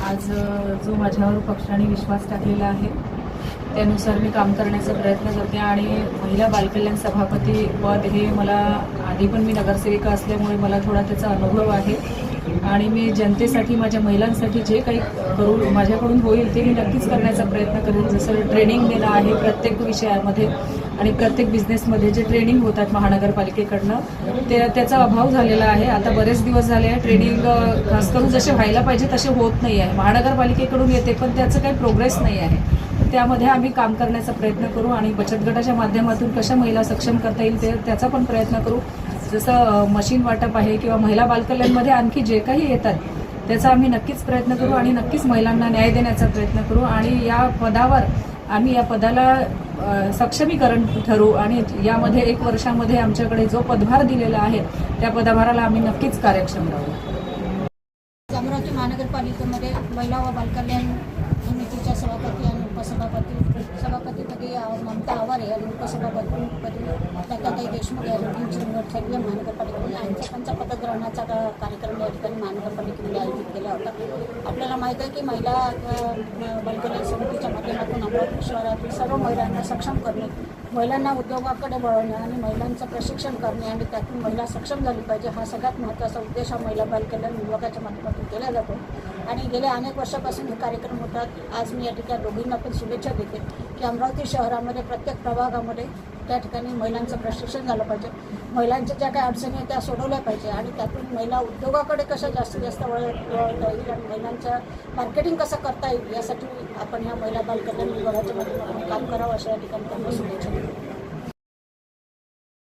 आज जो माझ्यावर पक्षाने विश्वास टाकलेला आहे त्यानुसार मी काम करण्याचा प्रयत्न करते आणि महिला बालकल्याण सभापती पद हे मला आधी पण मी नगरसेविका असल्यामुळे मला थोडा त्याचा अनुभव आहे आणि मी जनतेसाठी माझ्या महिलांसाठी जे काही करू माझ्याकडून होईल ते मी नक्कीच करण्याचा प्रयत्न करेन। जसं ट्रेनिंग देणं आहे प्रत्येक विषयामध्ये आणि प्रत्येक बिझनेसमध्ये जे ट्रेनिंग होतात महानगरपालिकेकडनं त्याचा अभाव झालेला आहे। आता बरेच दिवस झाले आहे ट्रेनिंग खास करून जसे व्हायला पाहिजे तसे होत नाही आहे। महानगरपालिकेकडून येते पण त्याचं काही प्रोग्रेस नाही आहे। त्यामध्ये आम्ही काम करण्याचा प्रयत्न करू आणि बचत गटाच्या माध्यमातून कशा महिला सक्षम करता येईल त्याचा पण प्रयत्न करू। जसं मशीन वाटप आहे किंवा महिला बालकल्याणमध्ये आणखी जे काही येतात त्याचा आम्ही नक्कीच प्रयत्न करू आणि नक्कीच महिलांना न्याय देण्याचा प्रयत्न करू आणि या पदावर आम्ही या पदाला सक्षमीकरण ठरवू आणि यामध्ये 1 वर्षामध्ये आमच्याकडे जो पदभार दिलेला आहे त्या पदभाराला आम्ही नक्कीच कार्यक्षम राहू। अमरावती महानगरपालिकेमध्ये महिला व बालकल्याण समितीच्या सभापती आणि सभापतीपदी ममता आवारे आणि उपसभापतीपदी लताताई देशमुख यांची निवड ठरली आहे। महानगरपालिकेमध्ये यांचा पंचपदग्रहणाचा कार्यक्रम या ठिकाणी महानगरपालिकेमध्ये आयोजित केला होता। आपल्याला माहीत आहे की महिला बालकल्याण समितीच्या माध्यमातून अमरावती शहरातील सर्व महिलांना सक्षम करणे, महिलांना उद्योगाकडे वळवणे आणि महिलांचं प्रशिक्षण करणे आणि त्यातून महिला सक्षम झाली पाहिजे हा सगळ्यात महत्त्वाचा उद्देश हा महिला बालकल्याण विभागाच्या माध्यमातून केला जातो आणि गेल्या अनेक वर्षापासून हे कार्यक्रम होतात। आज मी या ठिकाणी दोघींना पण शुभेच्छा देते की अमरावती शहरामध्ये प्रत्येक प्रभागामध्ये त्या ठिकाणी महिलांचं प्रशिक्षण झालं पाहिजे, महिलांच्या ज्या काही अडचणी आहेत त्या सोडवल्या पाहिजे आणि त्यातून महिला उद्योगाकडे कसं जास्तीत जास्त वळवता येईल आणि महिलांचं मार्केटिंग कसं करता येईल यासाठी आपण ह्या महिला बालकल्याण विभागाच्या माध्यमातून काम करावं अशा या ठिकाणी त्यांना शुभेच्छा देतो।